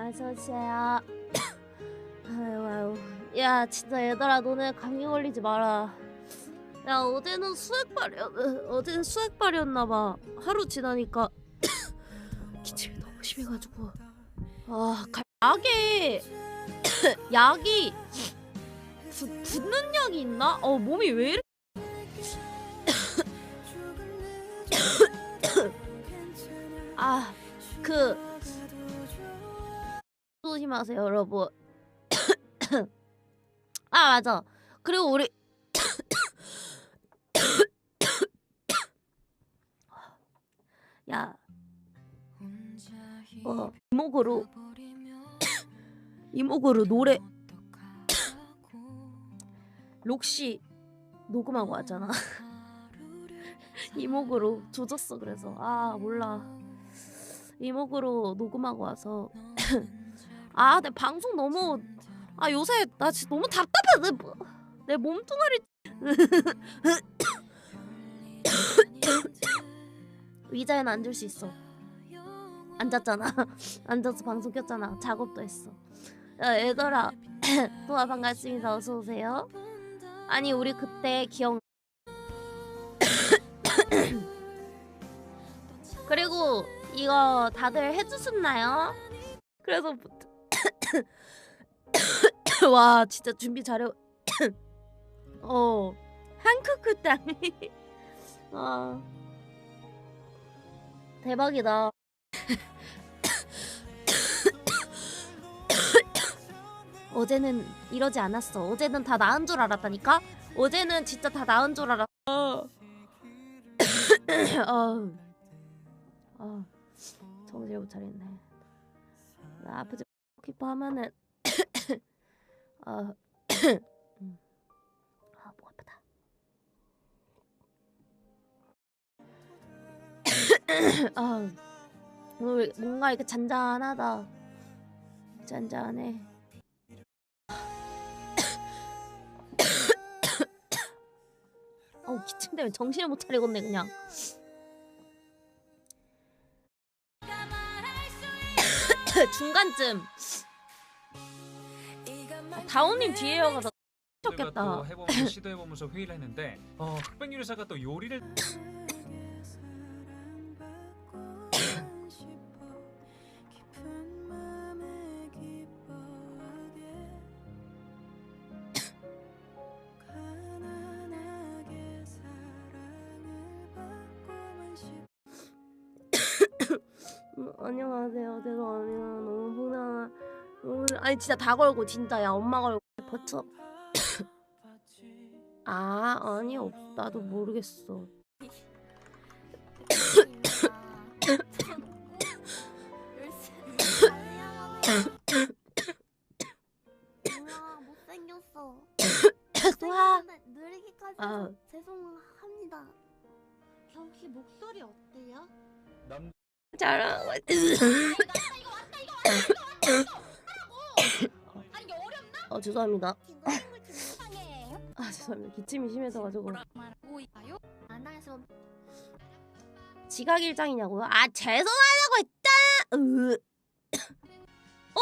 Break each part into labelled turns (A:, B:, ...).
A: 어서오세요. 아유. 야 진짜 얘들아 너네 감기 걸리지 마라. 야 어제는 수액발이었나봐. 하루 지나니까 기침이 너무 심해가지고 약이 붓는 약이 있나? 몸이 왜 이래? 조심하세요 여러분. 맞아. 그리고 우리 야 이목으로 노래 록시 녹음하고 왔잖아. 이목으로 조졌어. 그래서 몰라. 이목으로 녹음하고 와서 내 방송 너무 요새 나 진짜 너무 답답해. 내 몸뚱아리 의자에는 앉을 수 있어. 앉았잖아. 앉아서 방송 켰잖아. 작업도 했어. 야 얘들아 또한 반갑습니다. 어서오세요. 아니 우리 그때 기억 그리고 이거 다들 해주셨나요? 그래서 와 진짜 준비 잘해. 한크크 땅이 대박이다. 어제는 이러지 않았어. 어제는 다 나은 줄 알았다니까. 어제는 진짜 다 나은 줄 알았어. 정신을 못 차렸네. 나 아프지 키퍼 하면은 목 아프다. 오늘 뭔가 이렇게 잔잔하다. 잔잔해. 기침 때문에 정신을 못 차리겠네 그냥. 중간쯤 다운님 뒤에여가서 겠다.
B: 해보면서 시도해보면서 회의를 했는데 흑백 요리사가 또 요리를
A: 안녕하세요. 죄송합니다. 너무 불안해. 아니 진짜 다 걸고 진짜야. 엄마 걸고 버텨. 아니 없어. 나도 모르겠어.
C: 못생겼어.
A: 소아.
C: 느리기까지 죄송합니다. 경키 목소리 어때요?
A: 잘하고 죄송합니다. 죄송합니다. 기침이 심해서가지고. 지각 일장이냐고요? 죄송하다고 했다.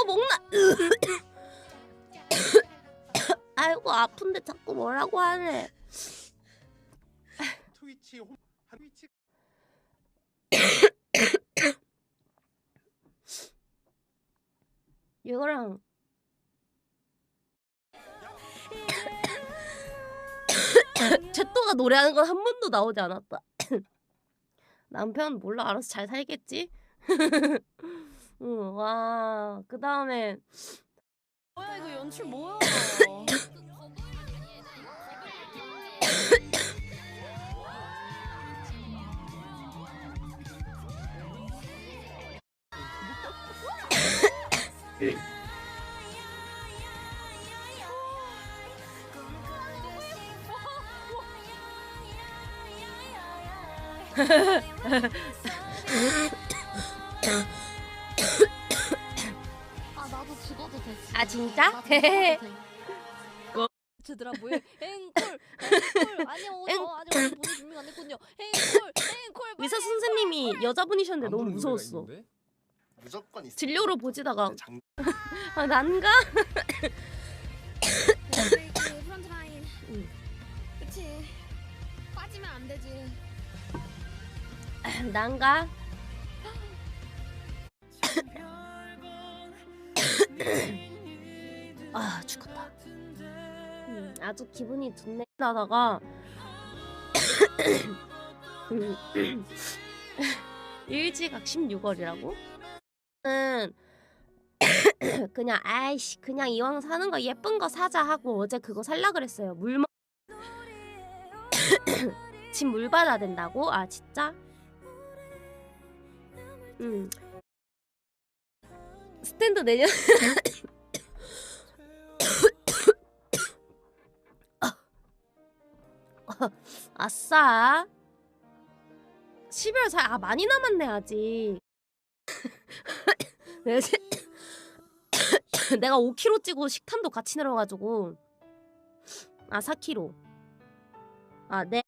A: 목나. 아이고 아픈데 자꾸 뭐라고 하네.
D: 트위치
A: 이거랑 제또가 노래하는 건 한 번도 나오지 않았다. 남편 몰라. 알아서 잘 살겠지? 와 그 다음에
E: 뭐야 이거 연출 뭐야?
C: 나도 죽어도 돼.
A: 진짜?
E: 쟤들아 뭐해? 앵콜 아니요 아직 보낼 준비가 안 됐군요. 앵콜
A: 의사 선생님이 여자분이셨는데 너무 무서웠어.
D: 무조건 있어.
A: 진료로 보지다가 아 난가?
E: 브레이크 프론트 라인.
A: 응.
E: 그치. 빠지면 안 되지.
A: 난가? 아 죽었다. 아주 기분이 좋네. 나다가 일지각 16월이라고? 그냥 아이씨 그냥 이왕 사는 거 예쁜 거 사자 하고 어제 그거 살라 그랬어요. 집 물 받아야 된다고? 아 진짜? 스탠드 내년 아싸 12월 4일 아 많이 남았네 아직. 내가 5kg 찌고 식탐도 같이 내려가지고 아 4kg 아 네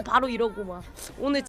A: 바로 이러고 막 오늘